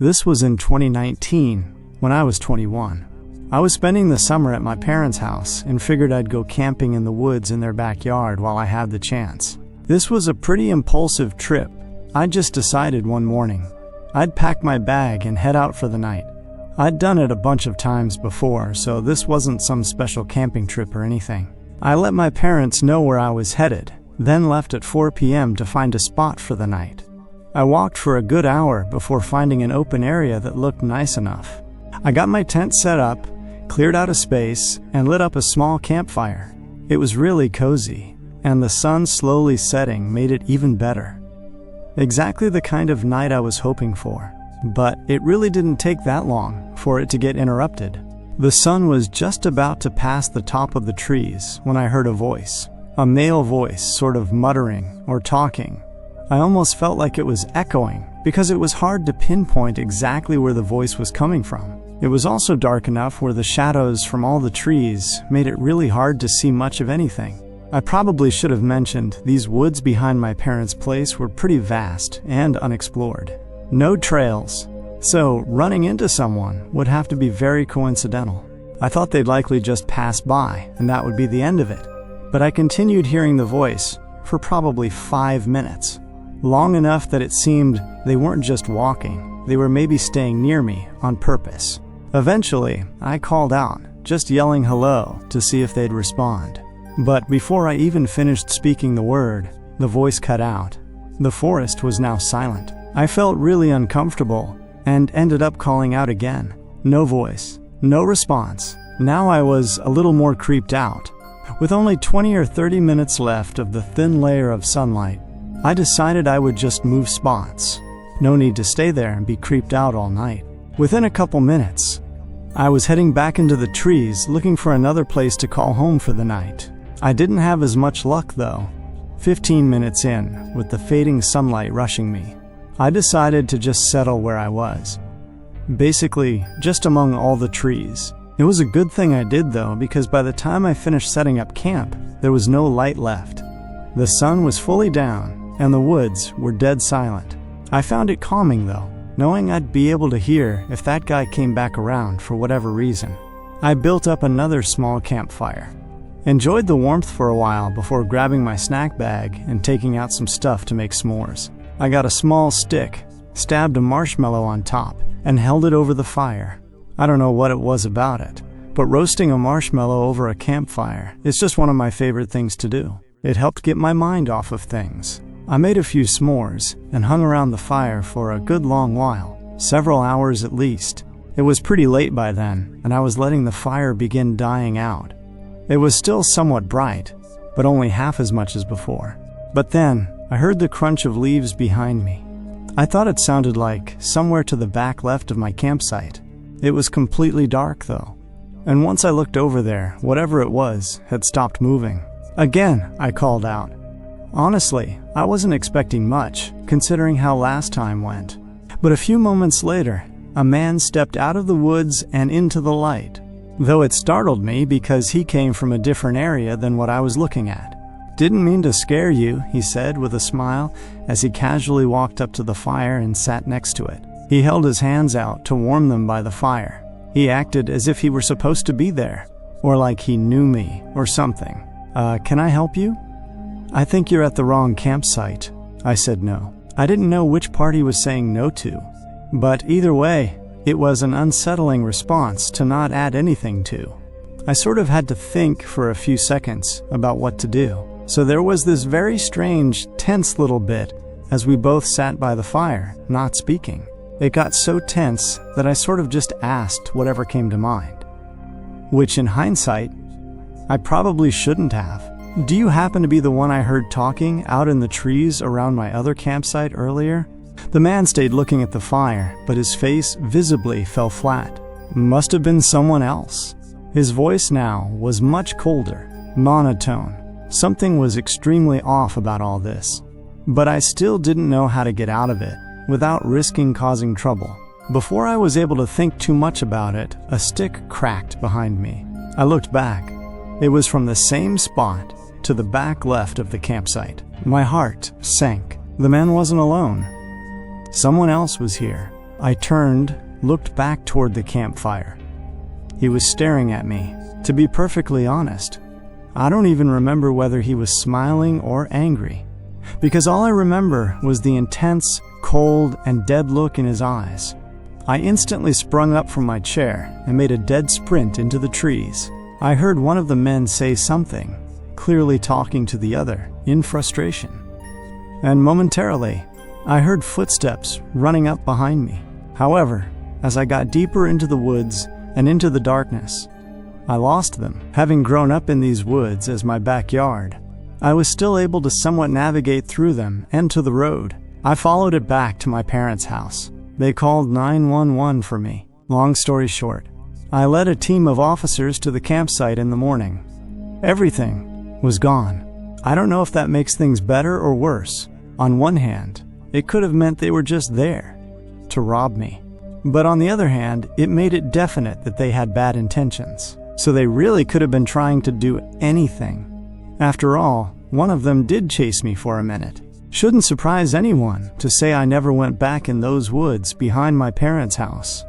This was in 2019, when I was 21. I was spending the summer at my parents' house and figured I'd go camping in the woods in their backyard while I had the chance. This was a pretty impulsive trip. I just decided one morning I'd pack my bag and head out for the night. I'd done it a bunch of times before, so this wasn't some special camping trip or anything. I let my parents know where I was headed, then left at 4 p.m. to find a spot for the night. I walked for a good hour before finding an open area that looked nice enough. I got my tent set up, cleared out a space, and lit up a small campfire. It was really cozy, and the sun slowly setting made it even better. Exactly the kind of night I was hoping for, but it really didn't take that long for it to get interrupted. The sun was just about to pass the top of the trees when I heard a voice, a male voice sort of muttering or talking. I almost felt like it was echoing because it was hard to pinpoint exactly where the voice was coming from. It was also dark enough where the shadows from all the trees made it really hard to see much of anything. I probably should have mentioned these woods behind my parents' place were pretty vast and unexplored. No trails, so running into someone would have to be very coincidental. I thought they'd likely just pass by and that would be the end of it. But I continued hearing the voice for probably 5 minutes. Long enough that it seemed they weren't just walking, they were maybe staying near me on purpose. Eventually, I called out, just yelling hello to see if they'd respond. But before I even finished speaking the word, the voice cut out. The forest was now silent. I felt really uncomfortable and ended up calling out again. No voice, no response. Now I was a little more creeped out. With only 20 or 30 minutes left of the thin layer of sunlight, I decided I would just move spots. No need to stay there and be creeped out all night. Within a couple minutes, I was heading back into the trees looking for another place to call home for the night. I didn't have as much luck though. 15 minutes in, with the fading sunlight rushing me, I decided to just settle where I was. Basically, just among all the trees. It was a good thing I did though, because by the time I finished setting up camp, there was no light left. The sun was fully down, and the woods were dead silent. I found it calming though, knowing I'd be able to hear if that guy came back around for whatever reason. I built up another small campfire. Enjoyed the warmth for a while before grabbing my snack bag and taking out some stuff to make s'mores. I got a small stick, stabbed a marshmallow on top, and held it over the fire. I don't know what it was about it, but roasting a marshmallow over a campfire is just one of my favorite things to do. It helped get my mind off of things. I made a few s'mores and hung around the fire for a good long while, several hours at least. It was pretty late by then, and I was letting the fire begin dying out. It was still somewhat bright, but only half as much as before. But then, I heard the crunch of leaves behind me. I thought it sounded like somewhere to the back left of my campsite. It was completely dark though, and once I looked over there, whatever it was had stopped moving. Again, I called out. Honestly, I wasn't expecting much, considering how last time went. But a few moments later, a man stepped out of the woods and into the light, though it startled me because he came from a different area than what I was looking at. "Didn't mean to scare you," he said with a smile as he casually walked up to the fire and sat next to it. He held his hands out to warm them by the fire. He acted as if he were supposed to be there, or like he knew me or something. Can I help you?" "I think you're at the wrong campsite." I said no. I didn't know which part he was saying no to, but either way, it was an unsettling response to not add anything to. I sort of had to think for a few seconds about what to do. So there was this very strange, tense little bit as we both sat by the fire, not speaking. It got so tense that I sort of just asked whatever came to mind. Which in hindsight, I probably shouldn't have. "Do you happen to be the one I heard talking out in the trees around my other campsite earlier?" The man stayed looking at the fire, but his face visibly fell flat. Must have been someone else. His voice now was much colder, monotone. Something was extremely off about all this, but I still didn't know how to get out of it without risking causing trouble. Before I was able to think too much about it, a stick cracked behind me. I looked back. It was from the same spot to the back left of the campsite. My heart sank. The man wasn't alone. Someone else was here. I turned, looked back toward the campfire. He was staring at me. To be perfectly honest, I don't even remember whether he was smiling or angry, because all I remember was the intense, cold, and dead look in his eyes. I instantly sprung up from my chair and made a dead sprint into the trees. I heard one of the men say something, clearly talking to the other, in frustration. And momentarily, I heard footsteps running up behind me. However, as I got deeper into the woods and into the darkness, I lost them. Having grown up in these woods as my backyard, I was still able to somewhat navigate through them and to the road. I followed it back to my parents' house. They called 911 for me. Long story short, I led a team of officers to the campsite in the morning. Everything was gone. I don't know if that makes things better or worse. On one hand, it could have meant they were just there to rob me. But on the other hand, it made it definite that they had bad intentions. So they really could have been trying to do anything. After all, one of them did chase me for a minute. Shouldn't surprise anyone to say I never went back in those woods behind my parents' house.